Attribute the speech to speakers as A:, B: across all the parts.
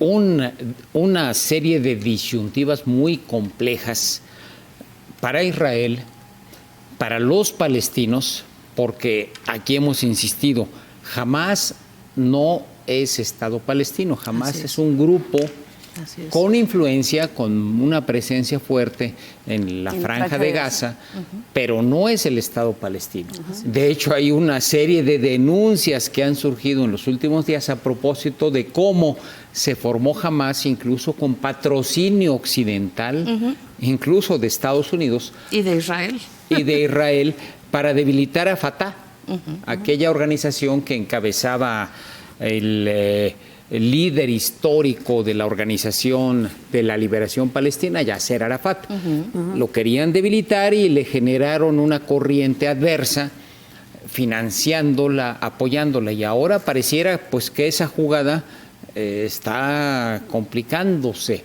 A: una serie de disyuntivas muy complejas para Israel, para los palestinos, porque aquí hemos insistido, Hamás no es Estado palestino, Hamás es un grupo con influencia, con una presencia fuerte en la franja de Gaza, pero no es el Estado palestino. De hecho, hay una serie de denuncias que han surgido en los últimos días a propósito de cómo se formó Hamás, incluso con patrocinio occidental, incluso de Estados Unidos.
B: Y de Israel.
A: Y de Israel, para debilitar a Fatah, aquella organización que encabezaba el líder histórico de la Organización de la Liberación Palestina, Yasser Arafat. Lo querían debilitar y le generaron una corriente adversa, financiándola, apoyándola. Y ahora pareciera pues que esa jugada está complicándose.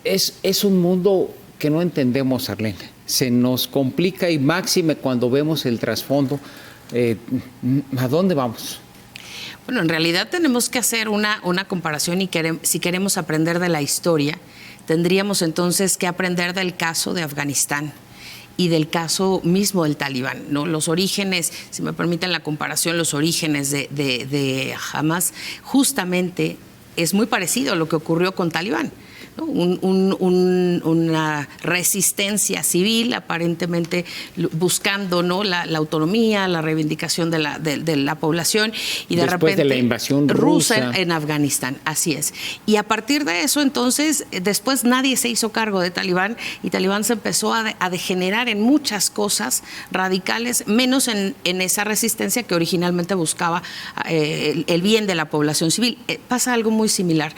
A: Es un mundo que no entendemos, Arlene. Se nos complica y máxime cuando vemos el trasfondo. ¿A dónde vamos?
B: Bueno, en realidad tenemos que hacer una comparación y si queremos aprender de la historia, tendríamos entonces que aprender del caso de Afganistán y del caso mismo del Talibán, ¿no? Los orígenes, si me permiten la comparación, los orígenes de Hamás justamente es muy parecido a lo que ocurrió con Talibán, ¿no? Una resistencia civil, aparentemente buscando, ¿no?, la autonomía, la reivindicación de la población, y de repente
A: de la invasión rusa
B: en Afganistán, así es. Y a partir de eso, entonces, después nadie se hizo cargo de Talibán, y Talibán se empezó a degenerar en muchas cosas radicales, menos en esa resistencia que originalmente buscaba el bien de la población civil. Pasa algo muy similar.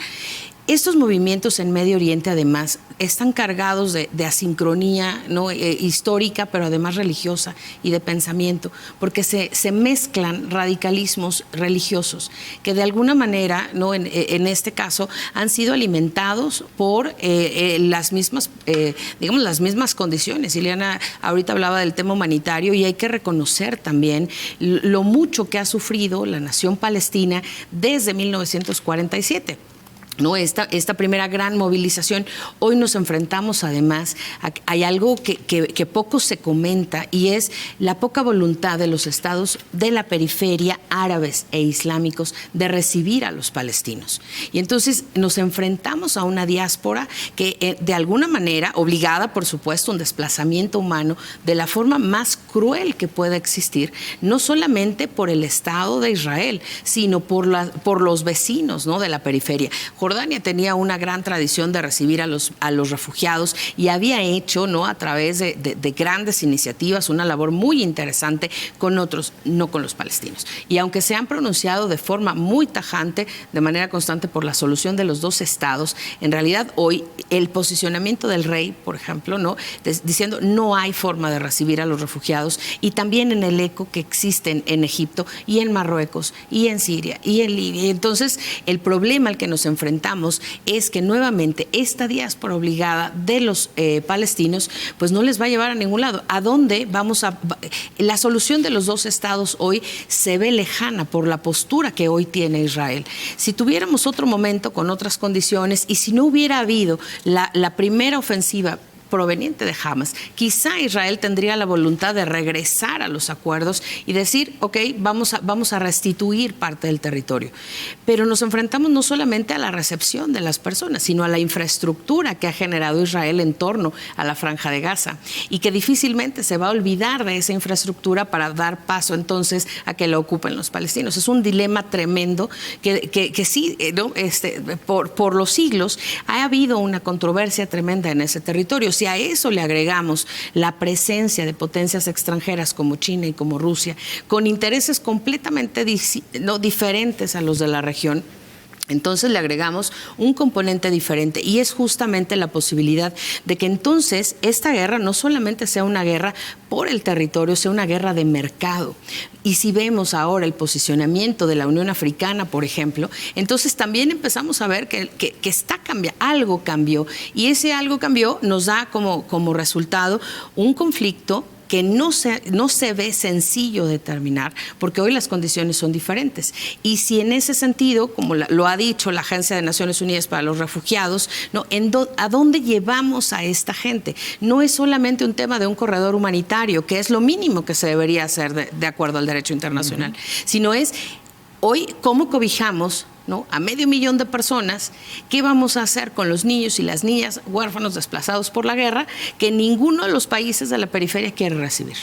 B: Estos movimientos en Medio Oriente, además, están cargados de asincronía, ¿no?, histórica, pero además religiosa y de pensamiento, porque se mezclan radicalismos religiosos que de alguna manera, ¿no?, en este caso, han sido alimentados por las mismas, digamos, las mismas condiciones. Ileana ahorita hablaba del tema humanitario, y hay que reconocer también lo mucho que ha sufrido la nación palestina desde 1947. ¿No? Esta primera gran movilización. Hoy nos enfrentamos además hay algo que poco se comenta, y es la poca voluntad de los estados de la periferia, árabes e islámicos, de recibir a los palestinos. Y entonces nos enfrentamos a una diáspora que de alguna manera, obligada por supuesto, un desplazamiento humano de la forma más cruel que pueda existir, no solamente por el Estado de Israel, sino por los vecinos, ¿no?, de la periferia. Jordania tenía una gran tradición de recibir a los refugiados, y había hecho, ¿no?, a través de grandes iniciativas, una labor muy interesante con otros, no con los palestinos. Y aunque se han pronunciado de forma muy tajante, de manera constante, por la solución de los dos estados, en realidad hoy el posicionamiento del rey, por ejemplo, ¿no?, diciendo no hay forma de recibir a los refugiados, y también en el eco que existen en Egipto y en Marruecos y en Siria y en Libia. Y entonces el problema al que nos enfrentamos es que nuevamente esta diáspora obligada de los palestinos pues no les va a llevar a ningún lado. ¿A dónde vamos a...? La solución de los dos estados hoy se ve lejana por la postura que hoy tiene Israel. Si tuviéramos otro momento con otras condiciones, y si no hubiera habido la primera ofensiva proveniente de Hamás, quizá Israel tendría la voluntad de regresar a los acuerdos y decir, ok, vamos a restituir parte del territorio. Pero nos enfrentamos no solamente a la recepción de las personas, sino a la infraestructura que ha generado Israel en torno a la Franja de Gaza, y que difícilmente se va a olvidar de esa infraestructura para dar paso entonces a que la ocupen los palestinos. Es un dilema tremendo que sí, ¿no?, por los siglos ha habido una controversia tremenda en ese territorio. Si a eso le agregamos la presencia de potencias extranjeras como China y como Rusia, con intereses completamente diferentes a los de la región, entonces le agregamos un componente diferente, y es justamente la posibilidad de que entonces esta guerra no solamente sea una guerra por el territorio, sea una guerra de mercado. Y si vemos ahora el posicionamiento de la Unión Africana, por ejemplo, entonces también empezamos a ver que algo cambió, y ese algo cambió nos da como resultado un conflicto que no se ve sencillo determinar, porque hoy las condiciones son diferentes. Y si en ese sentido, como lo ha dicho la Agencia de Naciones Unidas para los Refugiados, ¿no? ¿A dónde llevamos a esta gente? No es solamente un tema de un corredor humanitario, que es lo mínimo que se debería hacer de acuerdo al derecho internacional, sino es hoy cómo cobijamos, ¿no?, a 500,000 de personas. ¿Qué vamos a hacer con los niños y las niñas huérfanos desplazados por la guerra que ninguno de los países de la periferia quiere recibir?